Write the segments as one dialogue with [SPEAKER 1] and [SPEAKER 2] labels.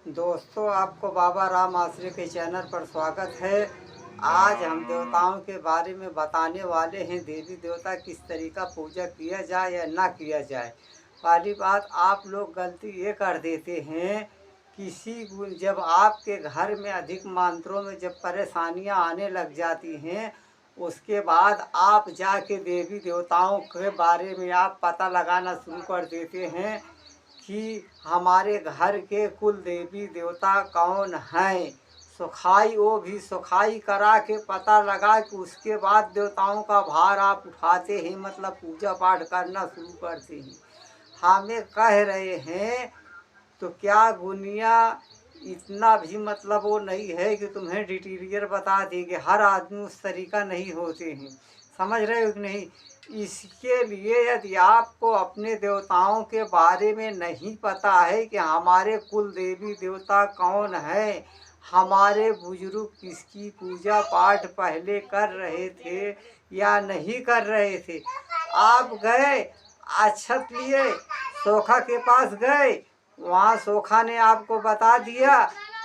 [SPEAKER 1] दोस्तों, आपको बाबा राम आश्रय के चैनल पर स्वागत है। आज हम देवताओं के बारे में बताने वाले हैं, देवी देवता किस तरीका पूजा किया जाए या ना किया जाए। पहली बात, आप लोग गलती ये कर देते हैं, जब आपके घर में अधिक मात्रा में जब परेशानियां आने लग जाती हैं, उसके बाद आप जाके देवी देवताओं के बारे में आप पता लगाना शुरू कर देते हैं कि हमारे घर के कुल देवी देवता कौन हैं। सुखाई, वो भी सुखाई करा के पता लगा कि उसके बाद देवताओं का भार आप उठाते हैं, मतलब पूजा पाठ करना शुरू करते हैं। हमें कह रहे हैं तो क्या गुनिया इतना भी मतलब वो नहीं है कि तुम्हें डिटेलियर बता देंगे। हर आदमी उस तरीका नहीं होते हैं, समझ रहे हो कि नहीं। इसके लिए यदि आपको अपने देवताओं के बारे में नहीं पता है कि हमारे कुल देवी देवता कौन है, हमारे बुजुर्ग किसकी पूजा पाठ पहले कर रहे थे या नहीं कर रहे थे, आप गए अक्षत लिए सोखा के पास गए, वहाँ सोखा ने आपको बता दिया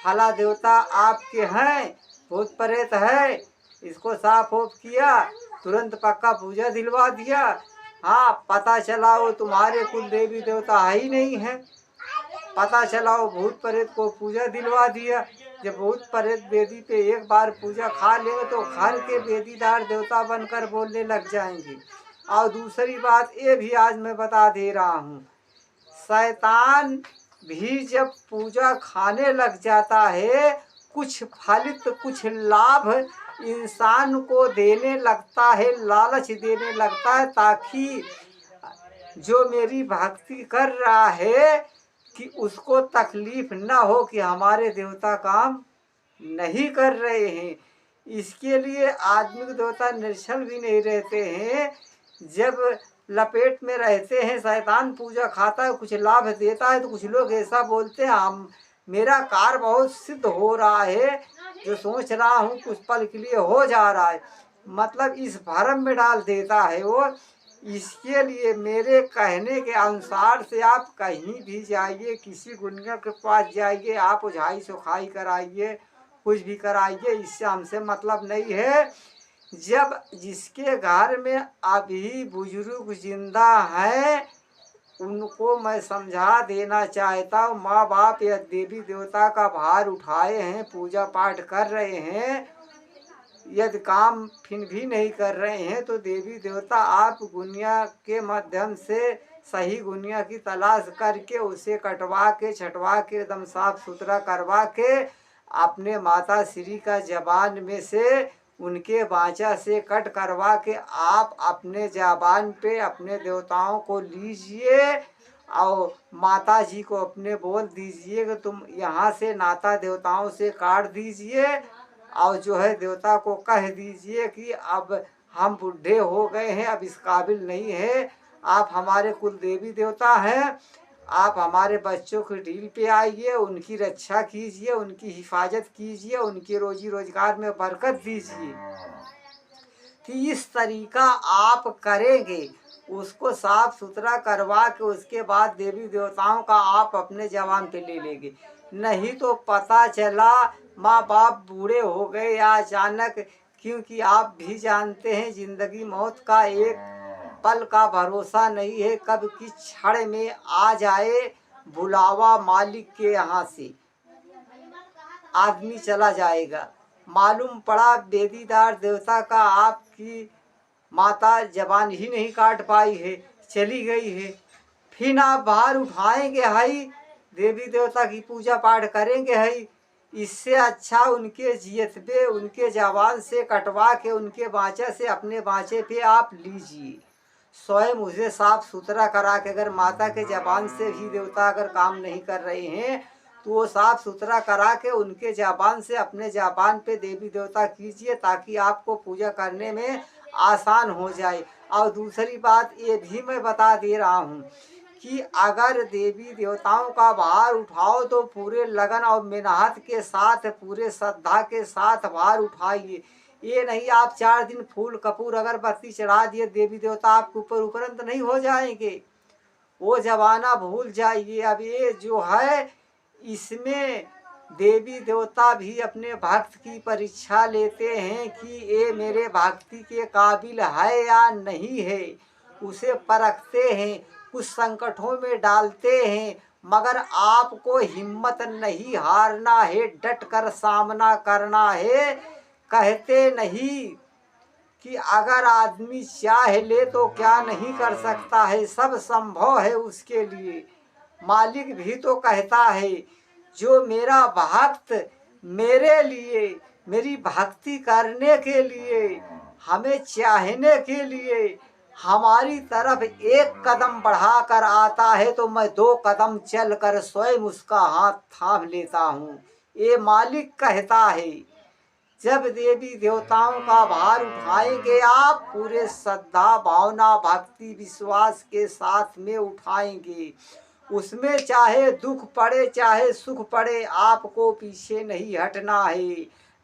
[SPEAKER 1] फला देवता आपके हैं, भूत प्रेत है, इसको साफ ओफ किया, तुरंत पक्का पूजा दिलवा दिया। हाँ, पता चला वो तुम्हारे कुल देवी देवता ही नहीं है। पता चला वो भूत प्रेत को पूजा दिलवा दिया। जब भूत प्रेत वेदी पे एक बार पूजा खा लेंगे तो घर के वेदीदार देवता बनकर बोलने लग जाएंगे। और दूसरी बात ये भी आज मैं बता दे रहा हूँ, शैतान भी जब पूजा खाने लग जाता है, कुछ फलित कुछ लाभ इंसान को देने लगता है, लालच देने लगता है, ताकि जो मेरी भक्ति कर रहा है कि उसको तकलीफ ना हो कि हमारे देवता काम नहीं कर रहे हैं। इसके लिए आदमी के देवता निश्चल भी नहीं रहते हैं। जब लपेट में रहते हैं, शैतान पूजा खाता है, कुछ लाभ देता है, तो कुछ लोग ऐसा बोलते हैं हम मेरा कार्य बहुत सिद्ध हो रहा है, जो सोच रहा हूँ कुछ पल के लिए हो जा रहा है, मतलब इस भरम में डाल देता है वो। इसके लिए मेरे कहने के अनुसार से आप कहीं भी जाइए, किसी गुनिया के पास जाइए, आप उझाई सुखाई कराइए, कुछ भी कराइए, इससे हमसे मतलब नहीं है। जब जिसके घर में अभी बुजुर्ग जिंदा हैं, उनको मैं समझा देना चाहता हूँ, माँ बाप या देवी देवता का भार उठाए हैं, पूजा पाठ कर रहे हैं, यदि काम फिर भी नहीं कर रहे हैं, तो देवी देवता आप गुनिया के माध्यम से सही गुनिया की तलाश करके उसे कटवा के छटवा के एकदम साफ सुथरा करवा के अपने माता श्री का जबान में से उनके बाचा से कट करवा के आप अपने जबान पे अपने देवताओं को लीजिए और माता जी को अपने बोल दीजिए कि तुम यहाँ से नाता देवताओं से काट दीजिए, और जो है देवता को कह दीजिए कि अब हम बूढ़े हो गए हैं, अब इस काबिल नहीं है, आप हमारे कुल देवी देवता हैं, आप हमारे बच्चों की ढील पे आइए, उनकी रक्षा कीजिए, उनकी हिफाजत कीजिए, उनके रोजी रोजगार में बरकत दीजिए। कि इस तरीका आप करेंगे, उसको साफ सुथरा करवा के उसके बाद देवी देवताओं का आप अपने जवान पे ले लेंगे। नहीं तो पता चला माँ बाप बूढ़े हो गए या अचानक, क्योंकि आप भी जानते हैं जिंदगी मौत का एक पल का भरोसा नहीं है, कब किस क्षण में आ जाए बुलावा मालिक के यहाँ से आदमी चला जाएगा। मालूम पड़ा वेदीदार देवता का आपकी माता जबान ही नहीं काट पाई है, चली गई है, फिर आप बाहर उठाएंगे हई, देवी देवता की पूजा पाठ करेंगे हई। इससे अच्छा उनके जियत पे उनके जबान से कटवा के उनके बाँचे से अपने बाँचे पे आप लीजिए, स्वयं उसे साफ सुथरा करा के। अगर माता के जबान से भी देवता अगर काम नहीं कर रहे हैं, तो वो साफ सुथरा करा के उनके जबान से अपने जबान पे देवी देवता कीजिए, ताकि आपको पूजा करने में आसान हो जाए। और दूसरी बात ये भी मैं बता दे रहा हूँ कि अगर देवी देवताओं का भार उठाओ तो पूरे लगन और मेहनत के साथ, पूरे श्रद्धा के साथ भार उठाइए। ये नहीं आप 4 दिन फूल कपूर अगरबत्ती चढ़ा दिए, देवी देवता आपके ऊपर उपरंत नहीं हो जाएंगे, वो जमाना भूल जाइए। अब ये जो है इसमें देवी देवता भी अपने भक्त की परीक्षा लेते हैं कि ये मेरे भक्ति के काबिल है या नहीं है, उसे परखते हैं, कुछ संकटों में डालते हैं। मगर आपको हिम्मत नहीं हारना है, डट कर सामना करना है। कहते नहीं कि अगर आदमी चाह ले तो क्या नहीं कर सकता है, सब संभव है उसके लिए। मालिक भी तो कहता है, जो मेरा भक्त मेरे लिए, मेरी भक्ति करने के लिए, हमें चाहने के लिए हमारी तरफ एक कदम बढ़ाकर आता है तो मैं 2 कदम चलकर स्वयं उसका हाथ थाम लेता हूँ। ये मालिक कहता है। जब देवी देवताओं का भार उठाएंगे आप, पूरे श्रद्धा भावना भक्ति विश्वास के साथ में उठाएंगे, उसमें चाहे दुख पड़े चाहे सुख पड़े, आपको पीछे नहीं हटना है।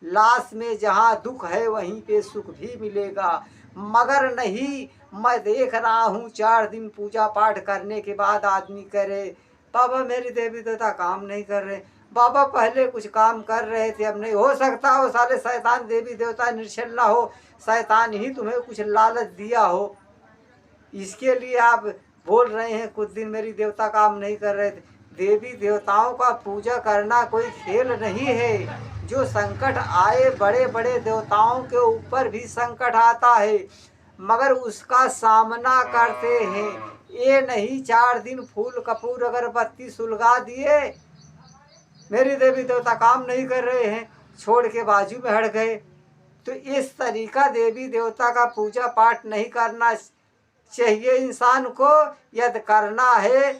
[SPEAKER 1] लाश में जहाँ दुख है वहीं पे सुख भी मिलेगा। मगर नहीं, मैं देख रहा हूँ 4 दिन पूजा पाठ करने के बाद आदमी करे, बाबा मेरी देवी देवता काम नहीं कर रहे, बाबा पहले कुछ काम कर रहे थे अब नहीं। हो सकता हो सारे शैतान देवी देवता निर्छल ना हो, शैतान ही तुम्हें कुछ लालच दिया हो, इसके लिए आप बोल रहे हैं कुछ दिन मेरी देवता काम नहीं कर रहे थे। देवी देवताओं का पूजा करना कोई खेल नहीं है। जो संकट आए, बड़े बड़े देवताओं के ऊपर भी संकट आता है, मगर उसका सामना करते हैं। ये नहीं 4 दिन फूल कपूर अगरबत्ती सुलगा दिए, मेरी देवी देवता काम नहीं कर रहे हैं, छोड़ के बाजू में हट गए। तो इस तरीका देवी देवता का पूजा पाठ नहीं करना चाहिए इंसान को। यदि करना है,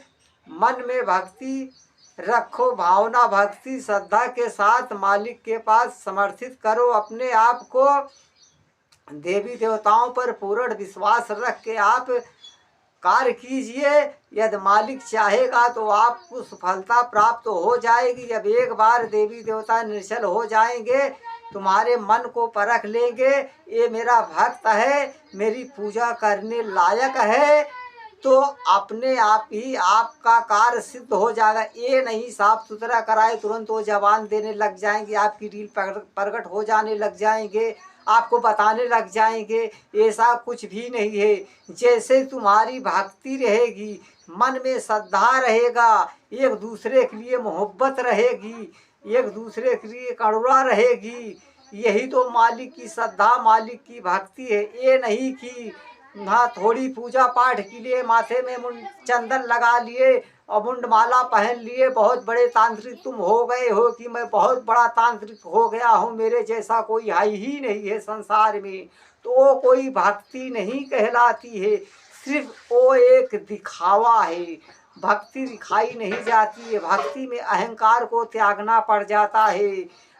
[SPEAKER 1] मन में भक्ति रखो, भावना भक्ति श्रद्धा के साथ मालिक के पास समर्पित करो अपने आप को। देवी देवताओं पर पूर्ण विश्वास रख के आप कार्य कीजिए। यदि मालिक चाहेगा तो आपको सफलता प्राप्त हो जाएगी। जब एक बार देवी देवता निर्छल हो जाएंगे, तुम्हारे मन को परख लेंगे, ये मेरा भक्त है, मेरी पूजा करने लायक है, तो अपने आप ही आपका कार्य सिद्ध हो जाएगा। ये नहीं साफ सुथरा कराए तुरंत वो जवान देने लग जाएंगे, आपकी रील प्रकट हो जाने लग जाएंगे, आपको बताने लग जाएंगे। ऐसा कुछ भी नहीं है। जैसे तुम्हारी भक्ति रहेगी, मन में श्रद्धा रहेगा, एक दूसरे के लिए मोहब्बत रहेगी, एक दूसरे के लिए करुणा रहेगी, यही तो मालिक की श्रद्धा, मालिक की भक्ति है। ये नहीं कि हाँ थोड़ी पूजा पाठ के लिए माथे में चंदन लगा लिए और मुंडमाला पहन लिए, बहुत बड़े तांत्रिक तुम हो गए हो कि मैं बहुत बड़ा तांत्रिक हो गया हूँ, मेरे जैसा कोई है ही नहीं है संसार में, तो वो कोई भक्ति नहीं कहलाती है। सिर्फ वो एक दिखावा है। भक्ति दिखाई नहीं जाती है। भक्ति में अहंकार को त्यागना पड़ जाता है।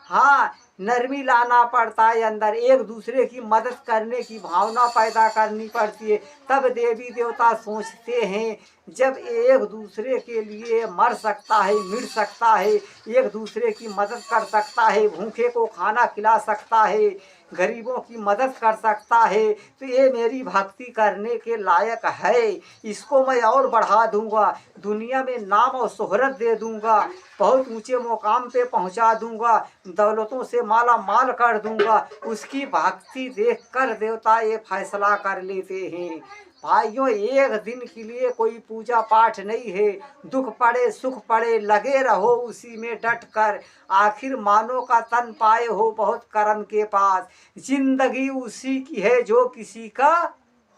[SPEAKER 1] हाँ, नरमी लाना पड़ता है अंदर, एक दूसरे की मदद करने की भावना पैदा करनी पड़ती है। तब देवी देवता सोचते हैं, जब एक दूसरे के लिए मर सकता है, मिट सकता है, एक दूसरे की मदद कर सकता है, भूखे को खाना खिला सकता है, गरीबों की मदद कर सकता है, तो ये मेरी भक्ति करने के लायक है। इसको मैं और बढ़ा दूंगा, दुनिया में नाम और शोहरत दे दूंगा, बहुत ऊंचे मुकाम पे पहुंचा दूंगा, दौलतों से माला माल कर दूंगा। उसकी भक्ति देखकर देवता ये फैसला कर लेते हैं। भाइयों, एक दिन के लिए कोई पूजा पाठ नहीं है। दुख पड़े सुख पड़े लगे रहो उसी में डट कर, आखिर मानो का तन पाए हो बहुत कर्म के पास। जिंदगी उसी की है जो किसी का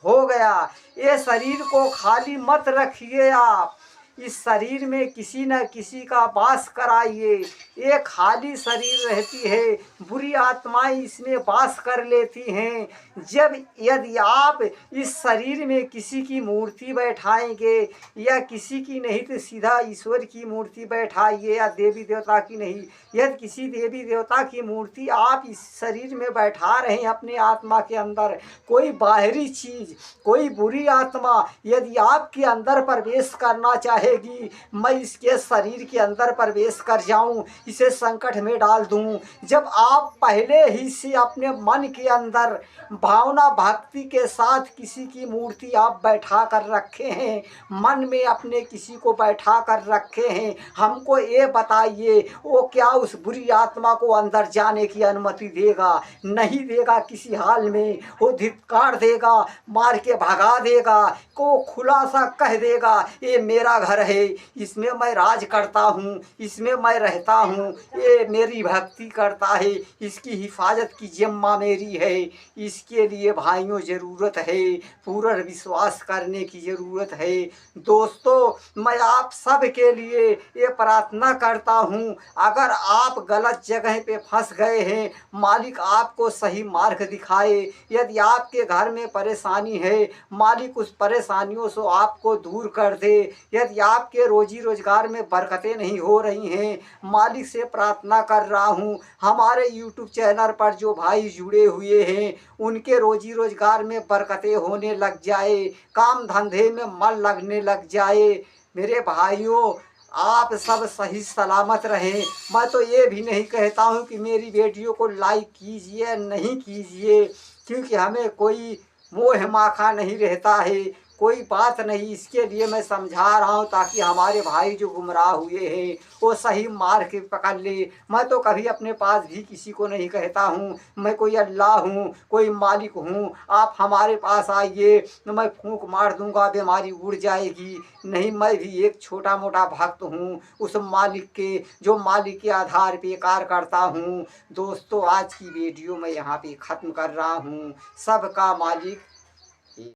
[SPEAKER 1] हो गया। ये शरीर को खाली मत रखिए आप, इस शरीर में किसी न किसी का वास कराइए। ये खाली शरीर रहती है, बुरी आत्माएं इसमें वास कर लेती हैं। जब यदि आप इस शरीर में किसी की मूर्ति बैठाएंगे, या किसी की नहीं तो सीधा ईश्वर की मूर्ति बैठाइए, या देवी देवता की नहीं, यदि किसी देवी देवता की मूर्ति आप इस शरीर में बैठा रहे हैं अपने आत्मा के अंदर, कोई बाहरी चीज, कोई बुरी आत्मा यदि आपके अंदर प्रवेश करना चाहे रहेगी, मैं इसके शरीर के अंदर प्रवेश कर जाऊं, इसे संकट में डाल दूं। जब आप पहले ही से अपने मन के अंदर भावना भक्ति के साथ किसी की मूर्ति आप बैठा कर रखे हैं, मन में अपने किसी को बैठा कर रखे हैं, हमको ये बताइए वो क्या उस बुरी आत्मा को अंदर जाने की अनुमति देगा? नहीं देगा किसी हाल में। वो धिक्कार देगा, मार के भगा देगा, को खुलासा कह देगा ये मेरा घर है, इसमें मैं राज करता हूँ, इसमें मैं रहता हूँ, ये मेरी भक्ति करता है, इसकी हिफाजत की जिम्मा मेरी है। इसके लिए भाइयों ज़रूरत है, पूर्ण विश्वास करने की ज़रूरत है। दोस्तों मैं आप सब के लिए ये प्रार्थना करता हूँ, अगर आप गलत जगह पे फंस गए हैं, मालिक आपको सही मार्ग दिखाए। यदि आपके घर में परेशानी है, मालिक उस परेशानियों से आपको दूर कर दे। यदि आपके रोजी रोजगार में बरकतें नहीं हो रही हैं, मालिक से प्रार्थना कर रहा हूँ, हमारे यूट्यूब चैनल पर जो भाई जुड़े हुए हैं उनके रोजी रोजगार में बरकतें होने लग जाए, काम धंधे में मन लगने लग जाए। मेरे भाइयों आप सब सही सलामत रहें। मैं तो ये भी नहीं कहता हूँ कि मेरी वीडियो को लाइक कीजिए, नहीं कीजिए, क्योंकि हमें कोई मोह माखा नहीं रहता है, कोई बात नहीं। इसके लिए मैं समझा रहा हूँ ताकि हमारे भाई जो गुमराह हुए हैं वो सही मार्ग पकड़ ले। मैं तो कभी अपने पास भी किसी को नहीं कहता हूँ मैं कोई अल्लाह हूँ, कोई मालिक हूँ, आप हमारे पास आइए तो मैं फूंक मार दूंगा, बीमारी उड़ जाएगी। नहीं, मैं भी एक छोटा मोटा भक्त हूँ उस मालिक के, जो मालिक के आधार पे कार्य करता हूँ। दोस्तों आज की वीडियो मैं यहाँ पे ख़त्म कर रहा हूँ। सबका मालिक